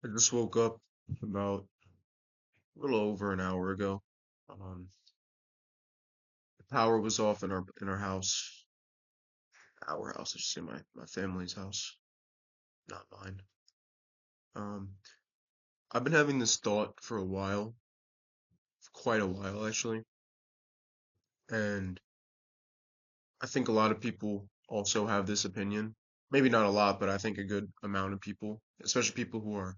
I just woke up about a little over an hour ago. The power was off in our house. Our house, I should say my family's house, not mine. Um, I've been having this thought for a while, for quite a while actually, and I think a lot of people also have this opinion. Maybe not a lot, but I think a good amount of people, especially people who are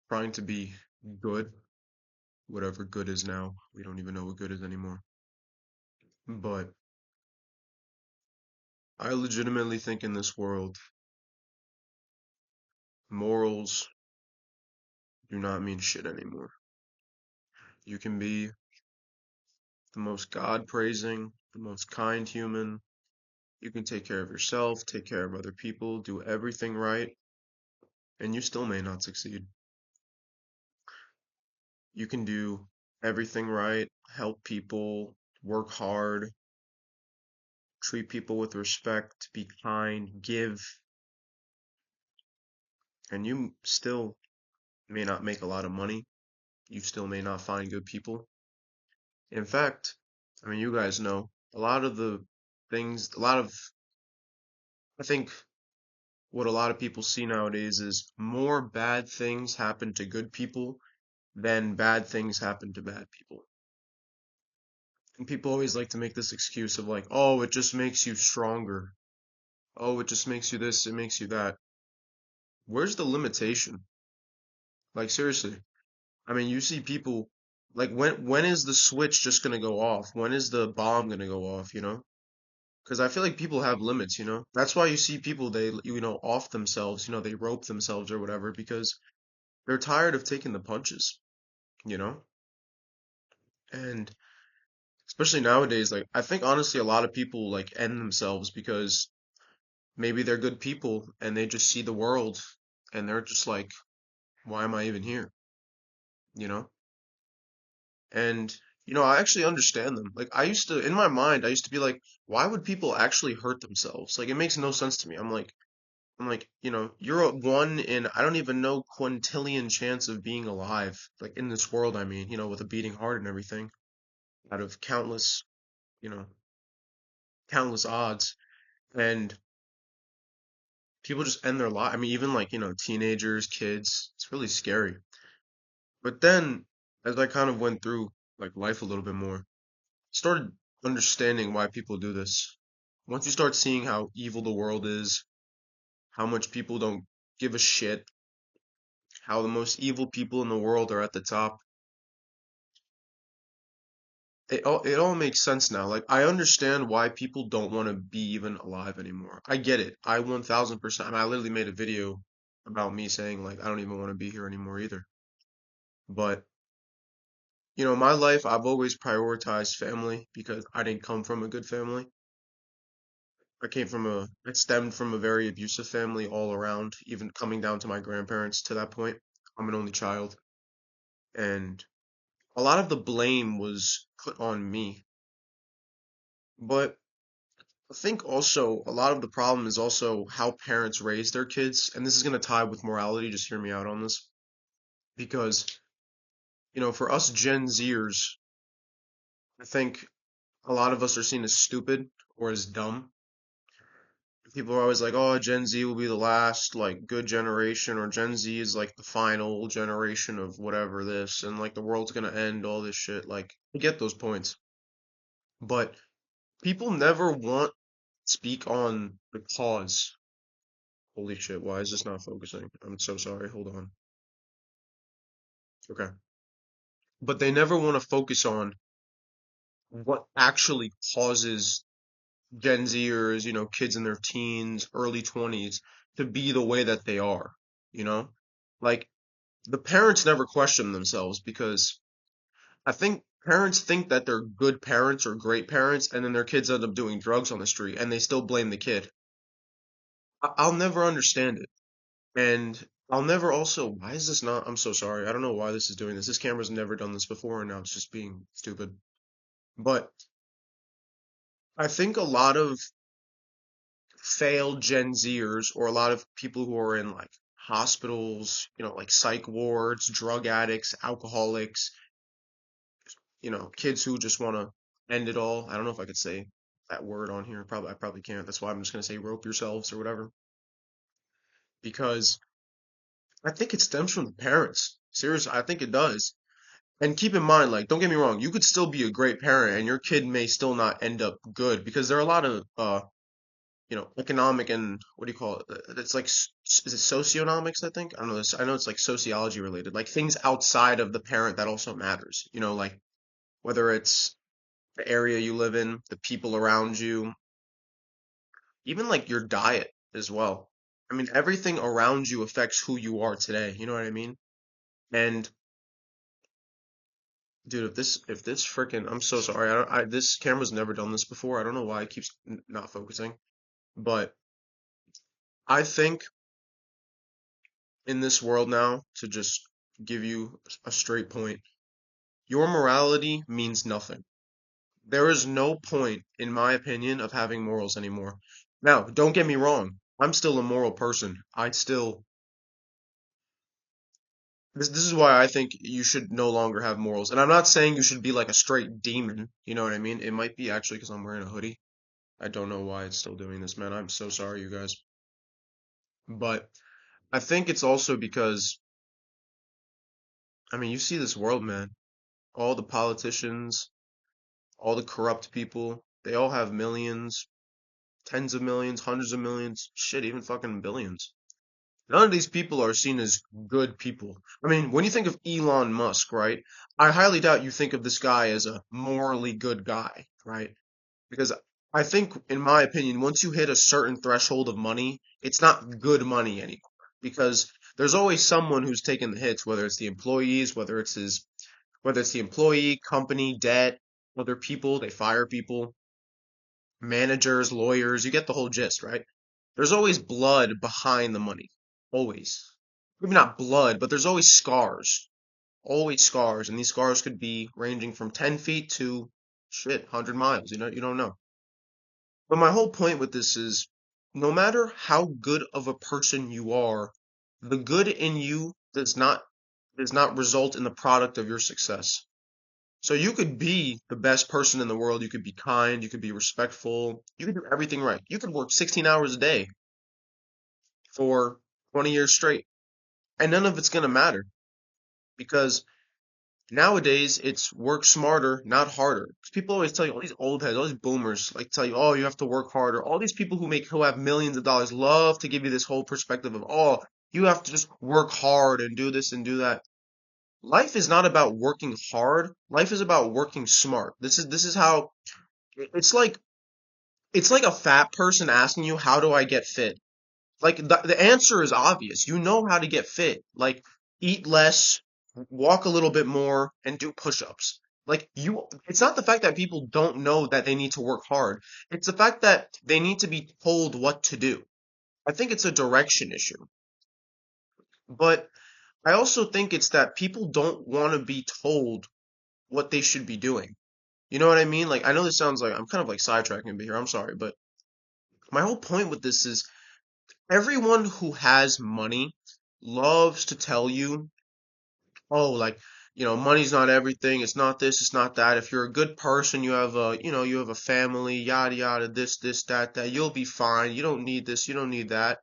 trying to be good, whatever good is now. We don't even know what good is anymore. But I legitimately think in this world, morals do not mean shit anymore. You can be the most God praising, the most kind human. You can take care of yourself, take care of other people, do everything right, and you still may not succeed. You can do everything right, help people, work hard, treat people with respect, be kind, give, and you still may not make a lot of money. You still may not find good people. In fact, I mean, you guys know a lot of the things, a lot of, I think what a lot of people see nowadays is more bad things happen to good people than bad things happen to bad people. And people always like to make this excuse of like, oh, it just makes you stronger. Oh, it just makes you this, it makes you that. Where's the limitation? Like seriously. I mean, you see people like when is the switch just gonna go off? When is the bomb gonna go off, you know? Because I feel like people have limits, you know? That's why you see people they off themselves, they rope themselves or whatever because they're tired of taking the punches, you know? And especially nowadays, like I think honestly a lot of people like end themselves because maybe they're good people and they just see the world and they're just like, why am I even here? You know? And I actually understand them. Like I used to in my mind, I used to be like, why would people actually hurt themselves? Like it makes no sense to me. I'm like, you're a one in I don't even know quintillion chance of being alive, like in this world, I mean, with a beating heart and everything, out of you know, countless odds. And people just end their life. I mean, even like, teenagers, kids, it's really scary. But then, as I kind of went through like life a little bit more, started understanding why people do this. Once you start seeing how evil the world is, how much people don't give a shit, how the most evil people in the world are at the top, it all makes sense now. Like I understand why people don't want to be even alive anymore. I get it. I 1000%. I mean, I literally made a video about me saying like I don't even want to be here anymore either. But my life I've always prioritized family because I didn't come from a good family. I stemmed from a very abusive family all around, even coming down to my grandparents to that point. I'm an only child, and a lot of the blame was put on me. But I think also a lot of the problem is also how parents raise their kids, and this is going to tie with morality. Just hear me out on this, because for us Gen Zers, I think a lot of us are seen as stupid or as dumb. People are always like, "Oh, Gen Z will be the last like good generation," or Gen Z is like the final generation of whatever this, and like the world's gonna end, all this shit. Like, I get those points, but people never want to speak on the cause. Holy shit, why is this not focusing? I'm so sorry. Hold on. Okay. But they never want to focus on what actually causes Gen Zers, kids in their teens, early 20s, to be the way that they are, you know? Like, the parents never question themselves because I think parents think that they're good parents or great parents, and then their kids end up doing drugs on the street and they still blame the kid. I'll never understand it. And I'll never also, why is this not? I'm so sorry. I don't know why this is doing this. This camera's never done this before, and now it's just being stupid. But I think a lot of failed Gen Zers or a lot of people who are in like hospitals, like psych wards, drug addicts, alcoholics, kids who just want to end it all. I don't know if I could say that word on here. I probably can't. That's why I'm just gonna say rope yourselves or whatever. Because I think it stems from the parents. Seriously, I think it does. And keep in mind, like, don't get me wrong, you could still be a great parent and your kid may still not end up good because there are a lot of economic and what do you call it? It's like is it socionomics, I think? I don't know this. I know it's like sociology related, like things outside of the parent that also matters. Like whether it's the area you live in, the people around you, even like your diet as well. I mean, everything around you affects who you are today. You know what I mean? And dude, if this freaking, I'm so sorry. This camera's never done this before. I don't know why it keeps not focusing. But I think in this world now, to just give you a straight point, your morality means nothing. There is no point, in my opinion, of having morals anymore. Now, don't get me wrong. I'm still a moral person. This is why I think you should no longer have morals. And I'm not saying you should be like a straight demon. You know what I mean? It might be actually because I'm wearing a hoodie. I don't know why it's still doing this, man. I'm so sorry, you guys. But I think it's also because, I mean, you see this world, man. All the politicians, all the corrupt people, they all have millions, tens of millions, hundreds of millions, shit, even fucking billions. None of these people are seen as good people. I mean, when you think of Elon Musk, right? I highly doubt you think of this guy as a morally good guy, right? Because I think, in my opinion, once you hit a certain threshold of money, it's not good money anymore. Because there's always someone who's taking the hits, whether it's the employees, whether it's the employee, company, debt, other people, they fire people, managers, lawyers, you get the whole gist, right? There's always blood behind the money. Always. Maybe not blood, but there's always scars. Always scars. And these scars could be ranging from 10 feet to shit, 100 miles. You don't know. But my whole point with this is no matter how good of a person you are, the good in you does not result in the product of your success. So you could be the best person in the world, you could be kind, you could be respectful, you could do everything right. You could work 16 hours a day for 20 years straight, and none of it's going to matter because nowadays it's work smarter, not harder. 'Cause people always tell you, all these old heads, all these boomers, like tell you, oh, you have to work harder. All these people who have millions of dollars love to give you this whole perspective of, oh, you have to just work hard and do this and do that. Life is not about working hard. Life is about working smart. This is how it's like it's like a fat person asking you, how do I get fit? Like the answer is obvious. You know how to get fit. Like eat less, walk a little bit more, and do push-ups. It's not the fact that people don't know that they need to work hard. It's the fact that they need to be told what to do. I think it's a direction issue. But I also think it's that people don't want to be told what they should be doing. You know what I mean? Like, I know this sounds like I'm kind of like sidetracking a bit here. I'm sorry, but my whole point with this is everyone who has money loves to tell you, oh, like, money's not everything. It's not this, it's not that. If you're a good person, you have a family, yada, yada, this, that, you'll be fine. You don't need this, you don't need that.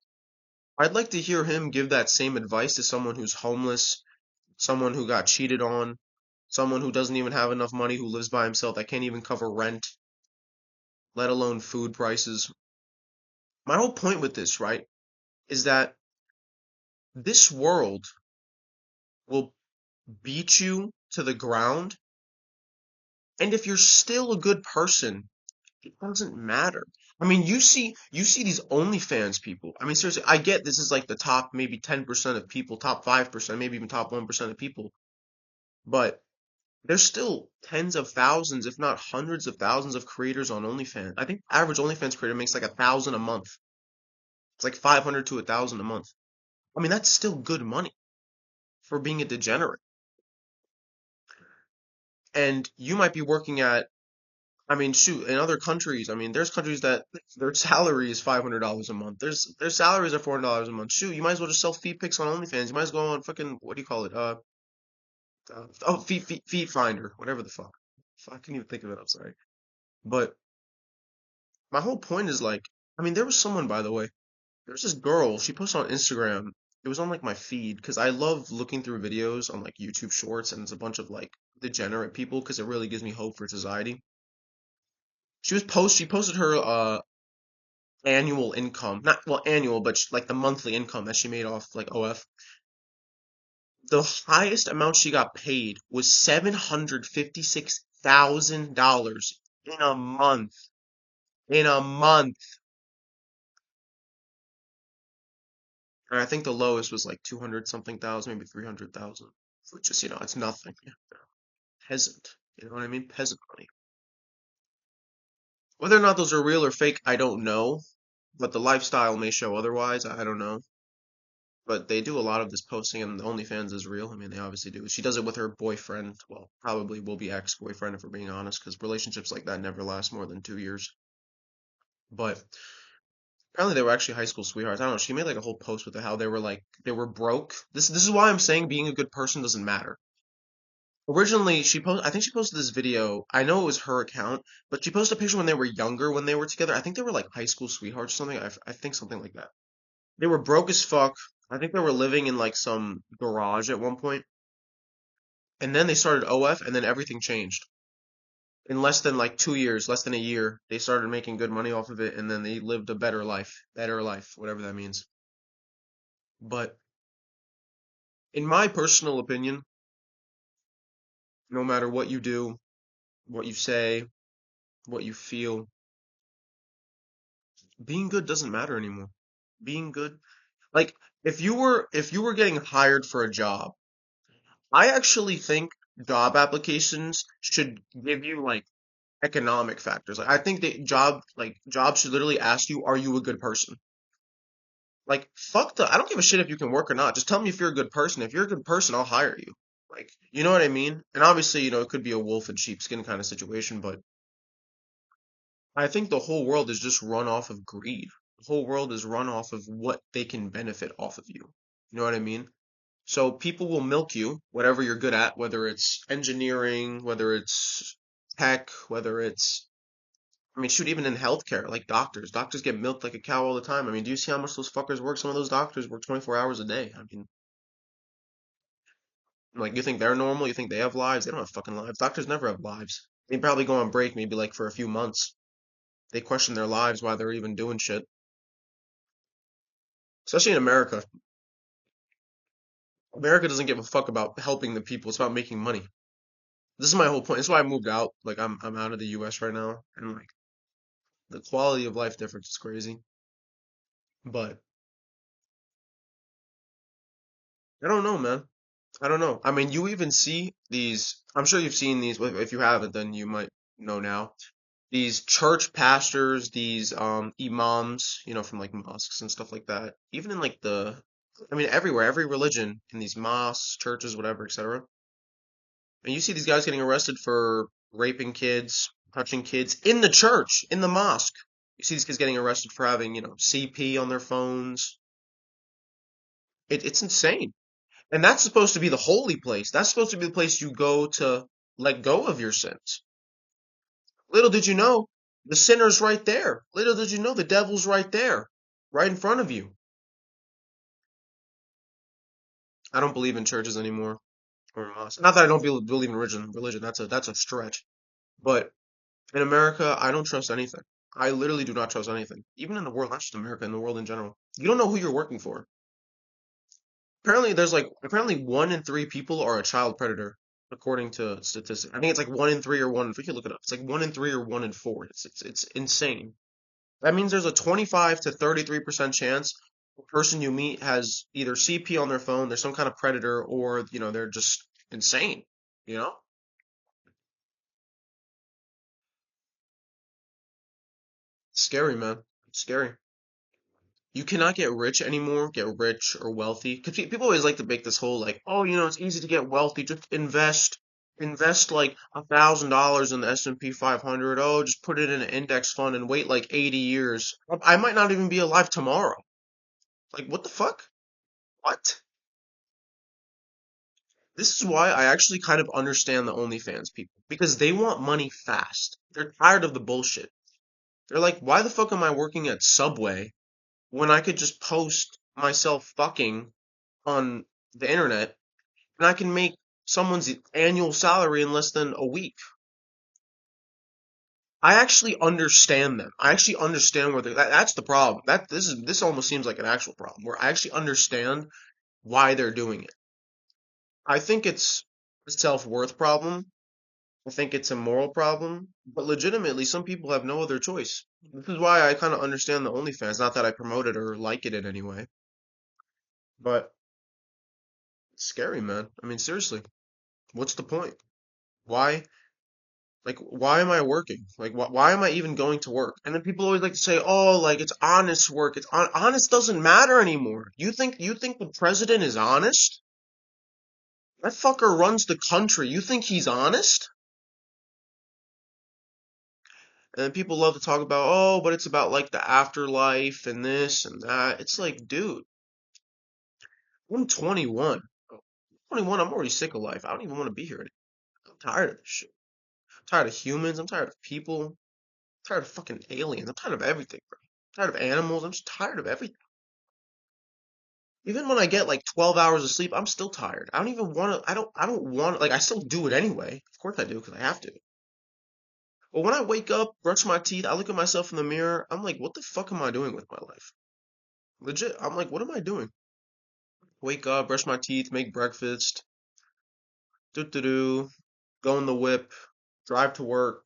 I'd like to hear him give that same advice to someone who's homeless, someone who got cheated on, someone who doesn't even have enough money, who lives by himself, that can't even cover rent, let alone food prices. My whole point with this, right, is that this world will beat you to the ground. And if you're still a good person, it doesn't matter. I mean, you see these OnlyFans people. I mean, seriously, I get this is like the top maybe 10% of people, top 5%, maybe even top 1% of people, but there's still tens of thousands, if not hundreds of thousands of creators on OnlyFans. I think the average OnlyFans creator makes like 1,000 a month. It's like 500 to 1,000 a month. I mean, that's still good money for being a degenerate. And you might be working at I mean, shoot, in other countries, I mean, there's countries that their salary is $500 a month. Their salaries are $400 a month. Shoot, you might as well just sell feet pics on OnlyFans. You might as well go on fucking what do you call it? Oh, feet finder, whatever the fuck. I can't even think of it. I'm sorry. But my whole point is like, I mean, there was someone, by the way. There's this girl. She posted on Instagram. It was on like my feed because I love looking through videos on like YouTube Shorts, and it's a bunch of like degenerate people because it really gives me hope for society. She posted her annual income, not well annual, but like the monthly income that she made off like OF. The highest amount she got paid was $756,000 in a month. In a month. And I think the lowest was like 200 something thousand, maybe 300,000, which is, it's nothing. Yeah. Peasant. You know what I mean? Peasant money. Whether or not those are real or fake, I don't know. But the lifestyle may show otherwise. I don't know. But they do a lot of this posting, and the OnlyFans is real. I mean, they obviously do. She does it with her boyfriend. Well, probably will be ex-boyfriend if we're being honest, because relationships like that never last more than 2 years. But apparently they were actually high school sweethearts. I don't know. She made like a whole post with how they were like they were broke. This is why I'm saying being a good person doesn't matter. Originally, I think she posted this video. I know it was her account, but she posted a picture when they were younger, when they were together. I think they were like high school sweethearts or something. I think something like that. They were broke as fuck. I think they were living in like some garage at one point. And then they started OF, and then everything changed. In less than like 2 years, less than a year, they started making good money off of it, and then they lived a better life, whatever that means. But in my personal opinion, no matter what you do, what you say, what you feel, being good doesn't matter anymore. Being good, like if you were getting hired for a job, I actually think job applications should give you like economic factors. Like I think that jobs should literally ask you, are you a good person? Like fuck I don't give a shit if you can work or not. Just tell me if you're a good person. If you're a good person, I'll hire you. Like, you know what I mean? And obviously, it could be a wolf in sheepskin kind of situation, but I think the whole world is just run off of greed. The whole world is run off of what they can benefit off of you. You know what I mean? So people will milk you, whatever you're good at, whether it's engineering, whether it's tech, whether it's, I mean, shoot, even in healthcare, like doctors. Doctors get milked like a cow all the time. I mean, do you see how much those fuckers work? Some of those doctors work 24 hours a day. I mean, like, you think they're normal? You think they have lives? They don't have fucking lives. Doctors never have lives. They probably go on break maybe like for a few months. They question their lives while they're even doing shit. Especially in America. America doesn't give a fuck about helping the people. It's about making money. This is my whole point. That's why I moved out. Like I'm out of the US right now, and like the quality of life difference is crazy. But I don't know, man. I don't know. I mean, you even see these, I'm sure you've seen these, but if you haven't, then you might know now. These church pastors, these imams, from like mosques and stuff like that. Even in like I mean everywhere, every religion, in these mosques, churches, whatever, etc. And you see these guys getting arrested for raping kids, touching kids in the church, in the mosque. You see these kids getting arrested for having, CP on their phones. It's insane. And that's supposed to be the holy place. That's supposed to be the place you go to let go of your sins. Little did you know, the sinner's right there. Little did you know, the devil's right there, right in front of you. I don't believe in churches anymore or mosques. Not that I don't believe in religion. Religion, that's a stretch. But in America, I don't trust anything. I literally do not trust anything. Even in the world, not just America, in the world in general. You don't know who you're working for. Apparently 1 in 3 people are a child predator, according to statistics. I think it's like 1 in 3 or one. If we could look it up, it's like 1 in 3 or 1 in 4. It's insane. That means there's a 25 to 33% chance the person you meet has either CP on their phone, they're some kind of predator, or they're just insane. You know, scary, man. Scary. You cannot get rich anymore, get rich or wealthy. Because people always like to make this whole like, oh, it's easy to get wealthy, just invest. Invest like $1,000 in the S&P 500. Oh, just put it in an index fund and wait like 80 years. I might not even be alive tomorrow. Like, what the fuck? What? This is why I actually kind of understand the OnlyFans people because they want money fast. They're tired of the bullshit. They're like, why the fuck am I working at Subway when I could just post myself fucking on the internet and I can make someone's annual salary in less than a week? I actually understand them. I actually understand where that's the problem. This almost seems like an actual problem where I actually understand why they're doing it. I think it's a self-worth problem. I think it's a moral problem, but legitimately, some people have no other choice. This is why I kind of understand the OnlyFans. Not that I promote it or like it in any way, but it's scary, man. I mean, seriously, what's the point? Why? Like, why am I working? Like, why am I even going to work? And then people always like to say, "Oh, like it's honest work. Honest doesn't matter anymore." You think the president is honest? That fucker runs the country. You think he's honest? And people love to talk about, oh, but it's about like the afterlife and this and that. It's like, dude, I'm 21. 21, I'm already sick of life. I don't even want to be here anymore. I'm tired of this shit. I'm tired of humans. I'm tired of people. I'm tired of fucking aliens. I'm tired of everything, bro. I'm tired of animals. I'm just tired of everything. Even when I get like 12 hours of sleep, I'm still tired. I don't even want to, I don't want to, like, I still do it anyway. Of course I do, because I have to. But when I wake up, brush my teeth, I look at myself in the mirror, I'm like, what the fuck am I doing with my life? Legit, I'm like, what am I doing? Wake up, brush my teeth, make breakfast, do, go in the whip, drive to work,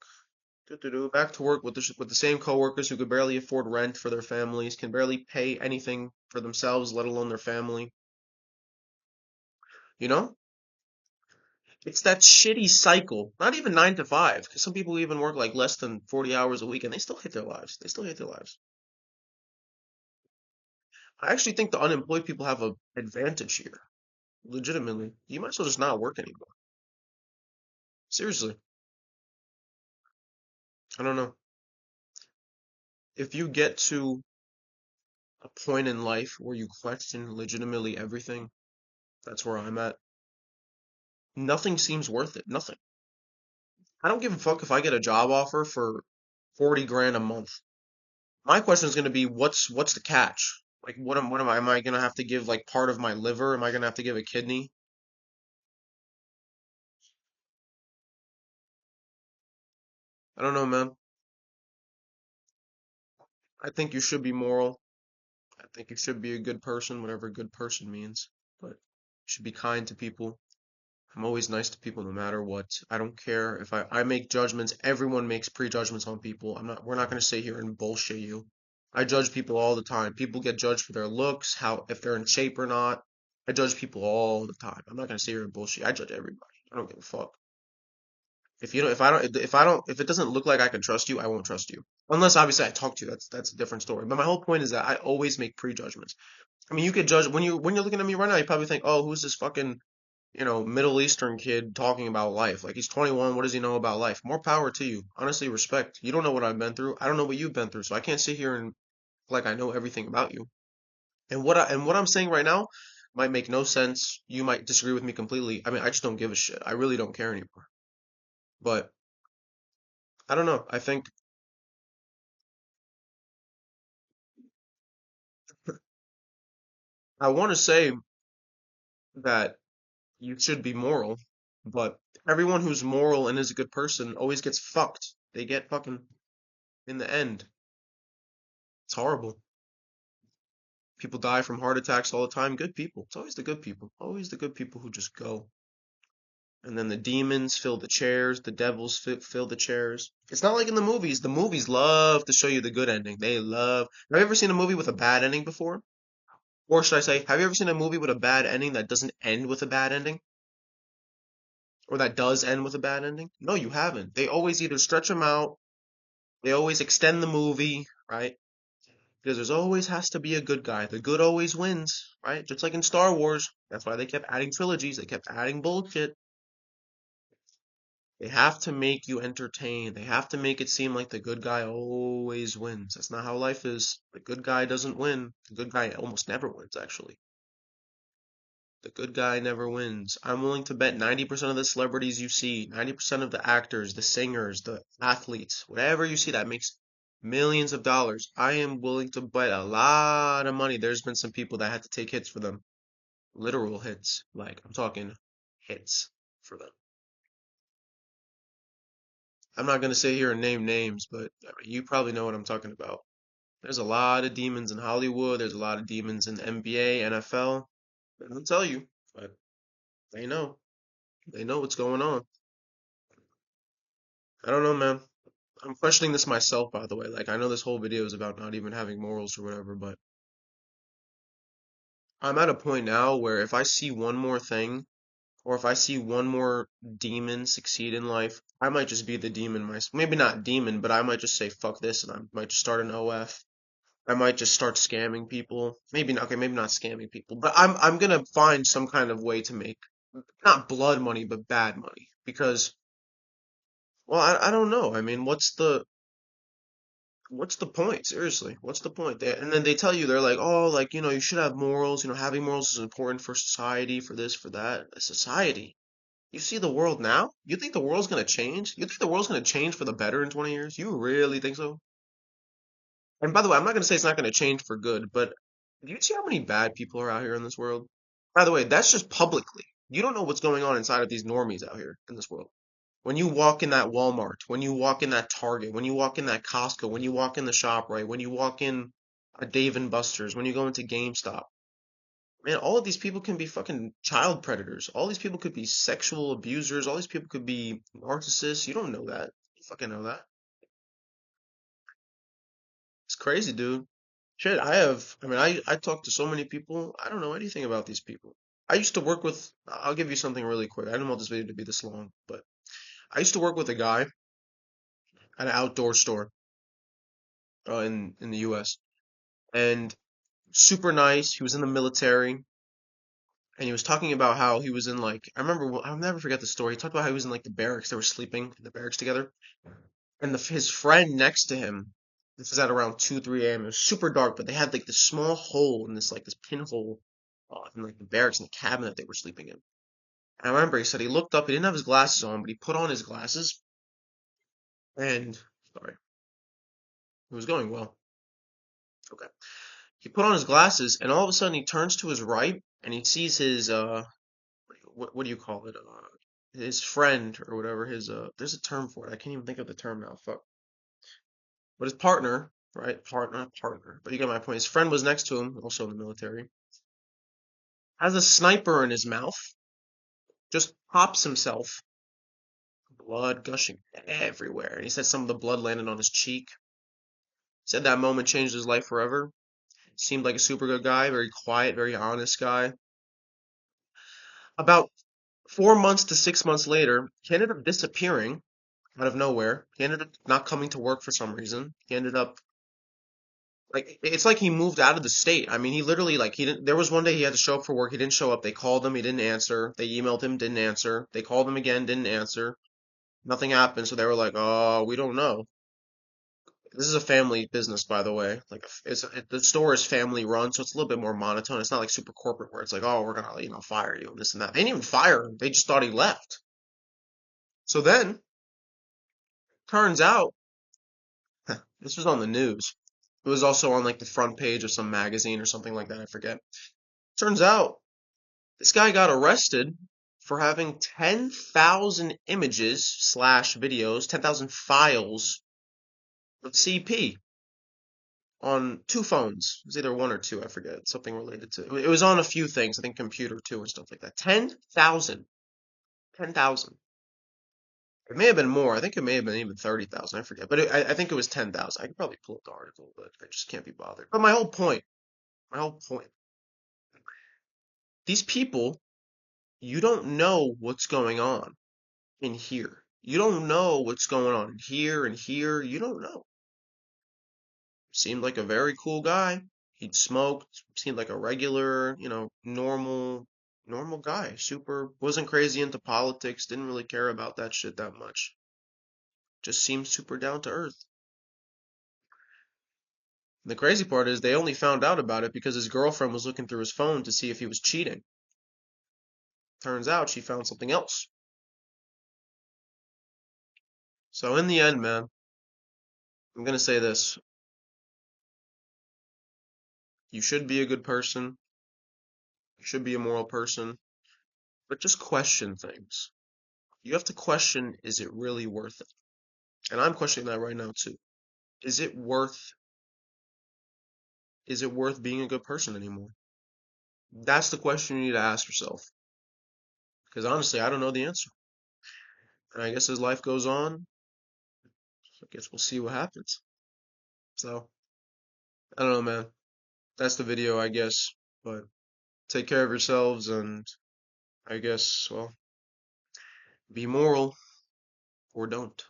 do, back to work with the same coworkers who could barely afford rent for their families, can barely pay anything for themselves, let alone their family. You know? It's that shitty cycle. Not even 9 to 5, because some people even work like less than 40 hours a week and they still hate their lives. They still hate their lives. I actually think the unemployed people have a advantage here. Legitimately. You might as well just not work anymore. Seriously. I don't know. If you get to a point in life where you question legitimately everything, that's where I'm at. Nothing seems worth it. Nothing. I don't give a fuck if I get a job offer for 40 grand a month. My question is going to be, what's the catch? Like, am I going to have to give like part of my liver? Am I going to have to give a kidney? I don't know, man. I think you should be moral. I think you should be a good person, whatever a good person means. But you should be kind to people. I'm always nice to people no matter what. I don't care if I make judgments. Everyone makes prejudgments on people. We're not going to sit here and bullshit you. I judge people all the time. People get judged for their looks, how if they're in shape or not. I judge people all the time. I'm not going to sit here and bullshit. I judge everybody. I don't give a fuck. If you don't, if it doesn't look like I can trust you, I won't trust you. Unless obviously I talk to you. That's a different story. But my whole point is that I always make prejudgments. I mean, you could judge when you're looking at me right now, you probably think, "Oh, who's this fucking Middle Eastern kid talking about life. Like he's 21, what does he know about life?" More power to you. Honestly, respect. You don't know what I've been through. I don't know what you've been through, so I can't sit here and like I know everything about you. And what I'm saying right now might make no sense. You might disagree with me completely. I mean, I just don't give a shit. I really don't care anymore. But I don't know. I want to say that you should be moral, but everyone who's moral and is a good person always gets fucked. They get fucking in the end. It's horrible. People die from heart attacks all the time. Good people. It's always the good people. Always the good people who just go. And then the demons fill the chairs. The devils fill the chairs. It's not like in the movies. The movies love to show you the good ending. They love. Have you ever seen a movie with a bad ending before? Or should I say, have you ever seen a movie with a bad ending that doesn't end with a bad ending? Or that does end with a bad ending? No, you haven't. They always either stretch them out, they always extend the movie, right? Because there's always has to be a good guy. The good always wins, right? Just like in Star Wars. That's why they kept adding trilogies. They kept adding bullshit. They have to make you entertained. They have to make it seem like the good guy always wins. That's not how life is. The good guy doesn't win. The good guy almost never wins, actually. The good guy never wins. I'm willing to bet 90% of the celebrities you see, 90% of the actors, the singers, the athletes, whatever you see that makes millions of dollars, I am willing to bet a lot of money. There's been some people that had to take hits for them. Literal hits. Like, I'm talking hits for them. I'm not going to sit here and name names, but I mean, you probably know what I'm talking about. There's a lot of demons in Hollywood. There's a lot of demons in the NBA, NFL. They'll tell you, but they know. They know what's going on. I don't know, man. I'm questioning this myself, by the way. Like, I know this whole video is about not even having morals or whatever, but I'm at a point now where if I see one more thing, or if I see one more demon succeed in life, I might just be the demon myself. Maybe not demon, but I might just say fuck this, and I might just start an OF. I might just start scamming people. Maybe not, okay, maybe not scamming people, but I'm gonna find some kind of way to make not blood money, but bad money. Because, well, I don't know. I mean, what's the point? Seriously, what's the point? And then they tell you they're like, oh, like, you should have morals. Having morals is important for society, for this, for that. Society. You see the world now? You think the world's gonna change? You think the world's gonna change for the better in 20 years? You really think so? And by the way, I'm not gonna say it's not gonna change for good, but do you see how many bad people are out here in this world? By the way, that's just publicly. You don't know what's going on inside of these normies out here in this world. When you walk in that Walmart, when you walk in that Target, when you walk in that Costco, when you walk in the ShopRite, when you walk in a Dave and Buster's, when you go into GameStop, man, all of these people can be fucking child predators. All these people could be sexual abusers. All these people could be narcissists. You don't know that. You fucking know that. It's crazy, dude. Shit, I mean, I talk to so many people. I don't know anything about these people. I used to work with, I'll give you something really quick. I didn't want this video to be this long, but I used to work with a guy at an outdoor store in the US. And super nice. He was in the military, and he was talking about how he was in like I remember I'll never forget the story. He talked about how he was in like the barracks. They were sleeping in the barracks together, and his friend next to him. This was at around 2, 3 a.m. It was super dark, but they had like this small hole in this pinhole in like the barracks in the cabin that they were sleeping in. And I remember he said he looked up. He didn't have his glasses on, but he put on his glasses, and sorry, it was going well. Okay. He put on his glasses, and all of a sudden he turns to his right, and he sees his what do you call it? His friend or whatever. There's a term for it. I can't even think of the term now. Fuck. But his partner, right? Partner. But you get my point. His friend was next to him, also in the military. Has a sniper in his mouth. Just pops himself. Blood gushing everywhere. And he said some of the blood landed on his cheek. Said that moment changed his life forever. Seemed like a super good guy, very quiet, very honest guy. About 4 months to 6 months later, he ended up disappearing out of nowhere. He ended up not coming to work for some reason. He ended up like it's like he moved out of the state. I mean, he literally like he didn't. There was one day he had to show up for work. He didn't show up. They called him. He didn't answer. They emailed him. Didn't answer. They called him again. Didn't answer. Nothing happened. So they were like, "Oh, we don't know." This is a family business, by the way. Like, the store is family run, so it's a little bit more monotone. It's not like super corporate where it's like, "Oh, we're gonna fire you and this and that." They didn't even fire him. They just thought he left. So then turns out this was on the news. It was also on like the front page of some magazine or something like that. I forget. Turns out this guy got arrested for having 10,000 images slash videos, 10,000 files of CP on two phones. It was either one or two, I forget. Something related to it. It was on a few things, I think computer too and stuff like that. 10,000. 10,000. It may have been more. I think it may have been even 30,000. I forget. But I think it was 10,000. I could probably pull up the article, but I just can't be bothered. But my whole point, these people, you don't know what's going on in here. You don't know what's going on in here and here. You don't know. Seemed like a very cool guy. He'd smoked, seemed like a regular, normal, Normal guy, super, wasn't crazy into politics, didn't really care about that shit that much. Just seemed super down to earth. The crazy part is they only found out about it because his girlfriend was looking through his phone to see if he was cheating. Turns out she found something else. So in the end, man, I'm gonna say this. You should be a good person. You should be a moral person. But just question things. You have to question, is it really worth it? And I'm questioning that right now too. Is it worth being a good person anymore? That's the question you need to ask yourself. Because honestly, I don't know the answer. And I guess as life goes on, I guess we'll see what happens. So, I don't know, man. That's the video, I guess. But take care of yourselves and I guess, well, be moral or don't.